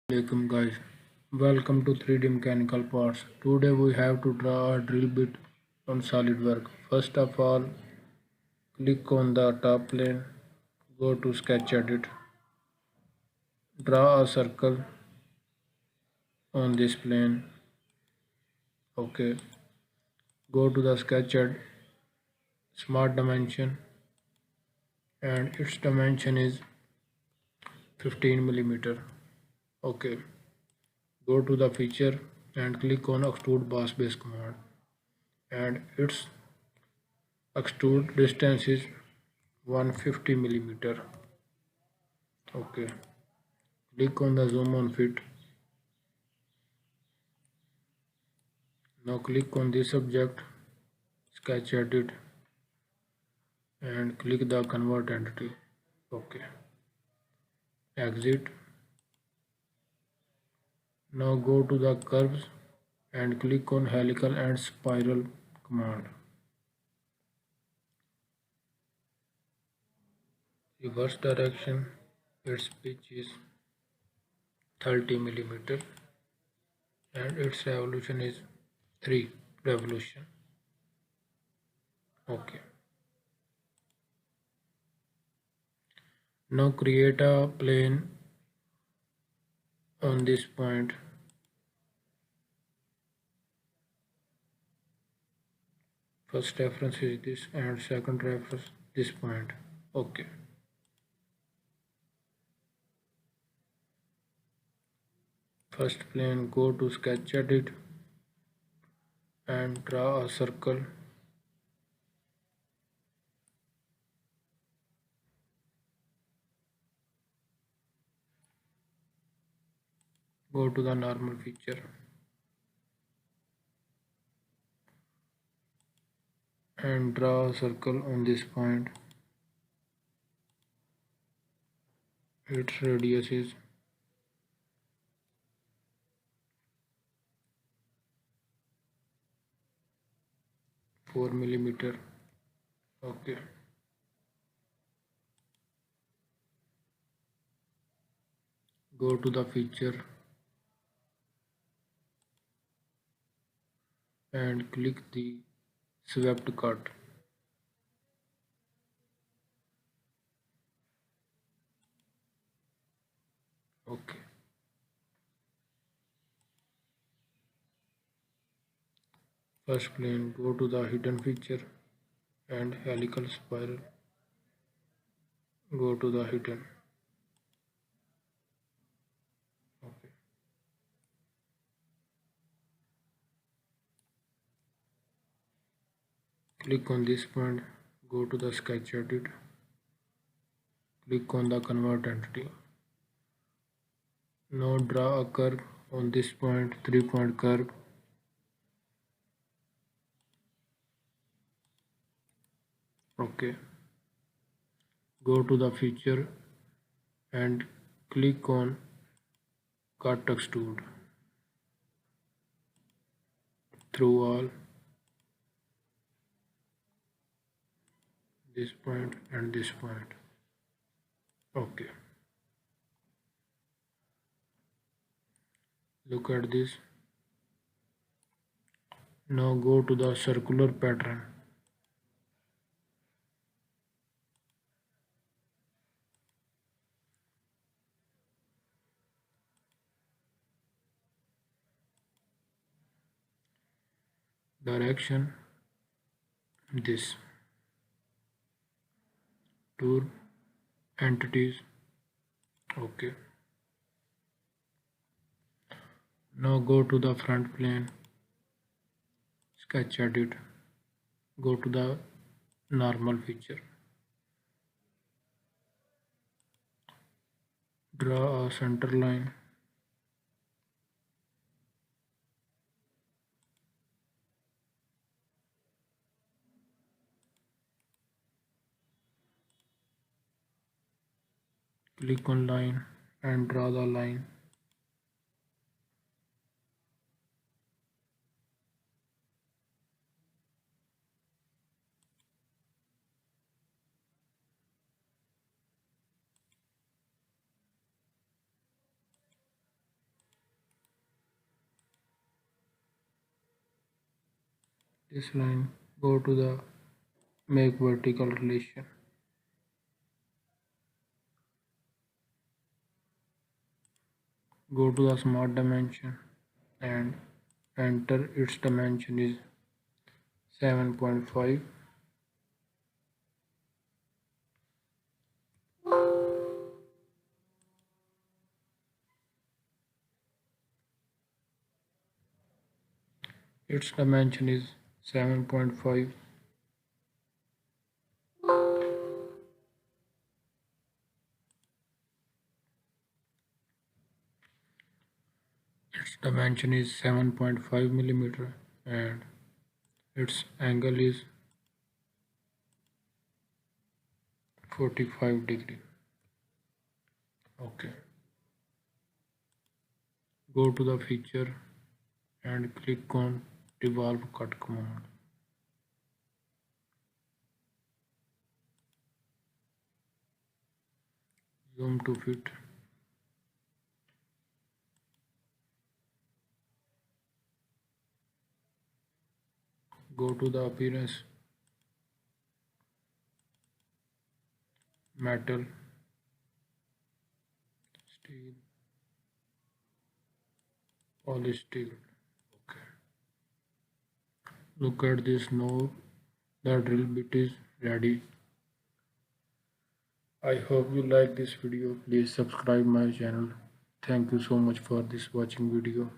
Assalamualaikum guys, welcome to 3D Mechanical Parts. Today we have to draw a drill bit on SolidWorks. First of all, click on the top plane, go to Sketch Edit, draw a circle on this plane. Okay, go to the Sketch Edit, Smart Dimension, and its dimension is 15 millimeter. Okay, go to the feature and click on Extrude Boss Base command, and its extrude distance is 150 millimeter. Okay, click on the zoom on fit. Now click on this object, sketch edit, and click the convert entity. Okay, exit. Now go to the curves and click on helical and spiral command. Reverse direction, its pitch is 30 millimeter and its revolution is 3 revolution. Okay. Now create a plane on this point. First reference is this and second reference this point. Okay. First plane, go to sketch edit and draw a circle. Go to the normal feature and draw a circle on this point. Its radius is 4 millimeter. Okay. Go to the feature and click the swept cut. Okay. First plane, go to the hidden feature and helical spiral. Go to the hidden. Okay. Click on this point, go to the sketch edit, click on the convert entity. Now draw a curve on this point, 3-point curve. Okay. Go to the feature and click on cut extrude through all this point and this point. Okay. Look at this. Now go to the circular pattern. Direction this. Tool entities. Okay. Now go to the front plane, sketch edit, go to the normal feature, draw a center line, click on line and draw the line. this line, go to the make vertical relation. Go to the smart dimension and enter its dimension is 7.5. Its dimension is 7.5. Its dimension is 7.5 millimeter and its angle is 45 degree. Okay. Go to the feature and click on revolve cut command. Zoom to fit. Go to the appearance, metal, steel, polished steel. Okay. Look at this now. The drill bit is ready. I hope you like this video. Please subscribe my channel. Thank you so much for this watching video.